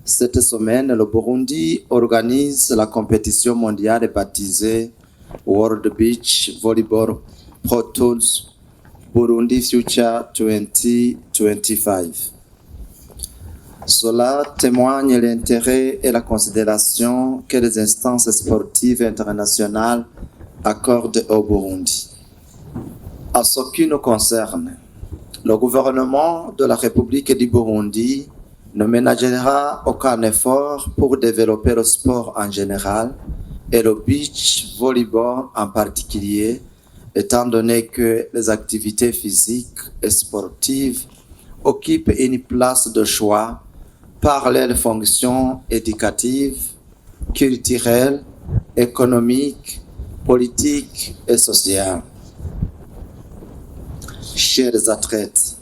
Cette semaine, le Burundi organise la compétition mondiale baptisée World Beach Volleyball Pro Tours Burundi Future 2025. Cela témoigne l'intérêt et la considération que les instances sportives internationales accordent au Burundi. À ce qui nous concerne, le gouvernement de la République du Burundi ne ménagera aucun effort pour développer le sport en général et le beach volleyball en particulier, étant donné que les activités physiques et sportives occupent une place de choix par leurs fonctions éducatives, culturelles, économiques, politiques et sociales. Chers athlètes,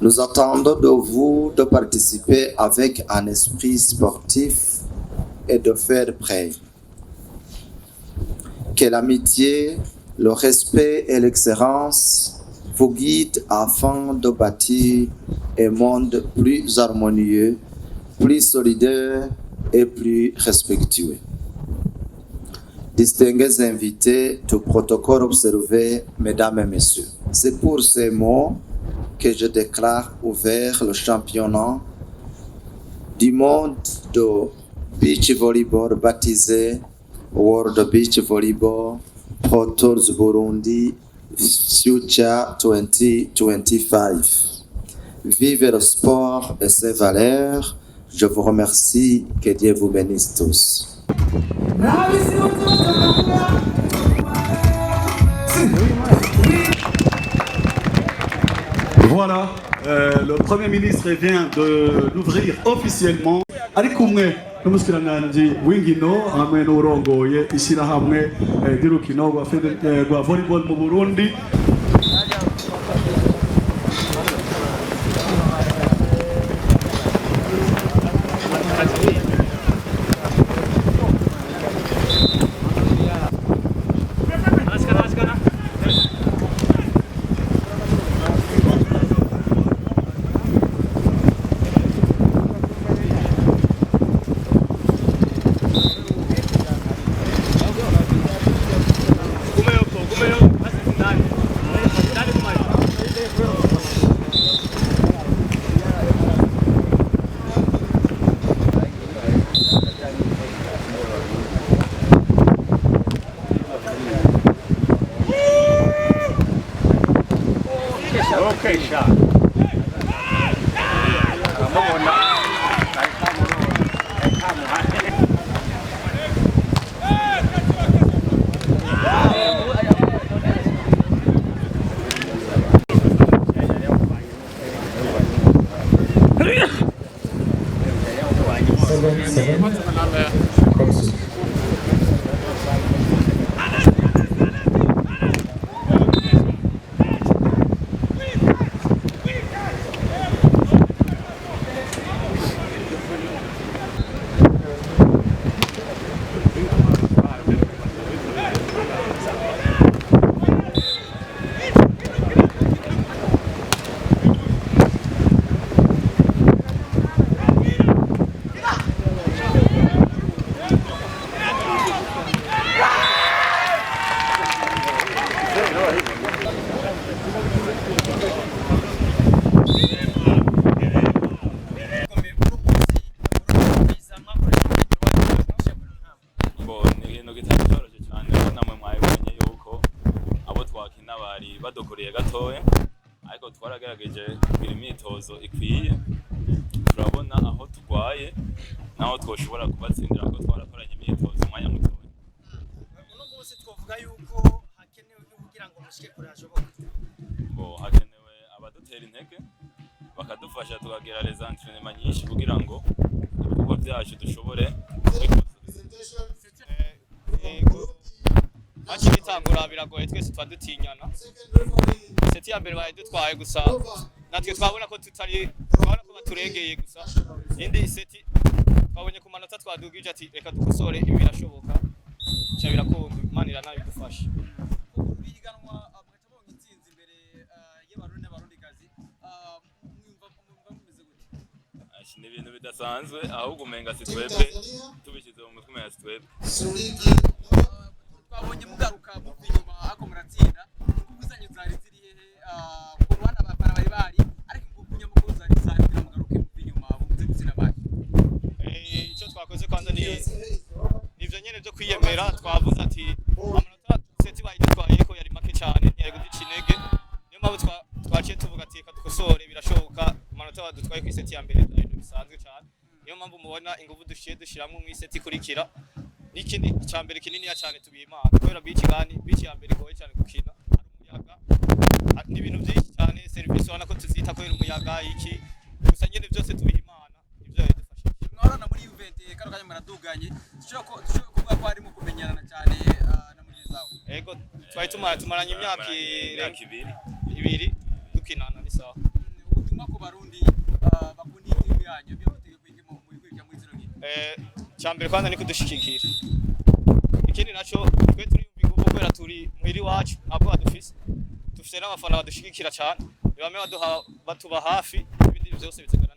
nous attendons de vous de participer avec un esprit sportif et de faire preuve. Que l'amitié, le respect et l'excellence vous guident afin de bâtir un monde plus harmonieux, plus solidaire et plus respectueux. Distingués invités, tout protocole observé, mesdames et messieurs. C'est pour ces mots que je déclare ouvert le championnat du monde de beach volleyball baptisé World Beach Volleyball Pro Tours Burundi Future 2025. Vive le sport et ses valeurs. Je vous remercie. Que Dieu vous bénisse tous. Voilà, le Premier ministre vient de l'ouvrir officiellement. Ari kumwe n'umushikiranganje w'inkino hamwe n'urongoye ishyirahamwe ry'urukino rwa volleyball mu Burundi. Okay, shot. badukuriye gatoya ariko twaragerageje kugira imyitozo ikwiye turabona aho turwaye naho twoshobora kubatsindira ko twarakoranye imyitozo umwanya muto. Uno munsi twovuga yuko hakenewe kugira ngo mushike kure hashoboka. Hakenewe abadutera intege bakadufasha kudufasha tukagira les entraînements nyinshi kugira ngo ibikorwa byacu dushobore kubikoza. Machi bitangura biragoye twese twadutinyana. Seti ya mbere bayidutwaye gusa natwe twabona ko twabona ko baturegeye gusa. Indi seti twabonye ku manota twadugije ati reka dukosore ibi birashoboka. Cya birakunda Imana iranabidufasha. Ihiganwa mwatabonye intsinzi imbere y'abarundi n'abarundikazi mwumva mumeze gute? Ni ibintu bidasanzwe ahubwo umenga si twebwe tubishyize mu mutwe umenga si twebwe. Twabonye mugaruka mu inyuma hako muratsinda inguzanyo zari ziri hehe ku ruhande abafana bari ariko inguzanyo mukuru zari kugira mugaruke mu inyuma muze gutsinda baje. Icyo twakoze kwanza nivyo nyene byo kwiyemera twavuze ati amanota seti bayidutwaye ko yari make cyane ntiyari gudica intege niyo mpamvu twaciye tuvuga ati reka dukosore birashoboka amanota badutwaye ku iseti ya mbere ibintu bisanzwe cyane niyo mpamvu mubona ingufu dushiramwe mu iseti ikurikira n'ikindi cyambere kinini cyane tubimana kubera bici ya mbere goye cyane gukina ari umuyaga n'ibintu byinshi cyane service wana ko tuzita ko umuyaga iki gusa nyene byose tubimana ibyo yadufashije mwarana muri event karo kanya maraduganye dushobora kuvuga ko harimo kumenyerana cyane na mugenzi wawe. Ego twari tumaranye imyaka ibiri dukinana ni sawa. Ubutumwa ku barundi bakunda igihugu yanyu byo mutegeko igimo mu bikurikira muri zino ngiro. Cyambere kwanza niko dushikikira. Ikindi naco twe turi bigubo kwera turi mwiri wacu ntabwo badufise. Dufise n'abafana badushikikira cyane. Bamwe batuba hafi ibindi byose bitega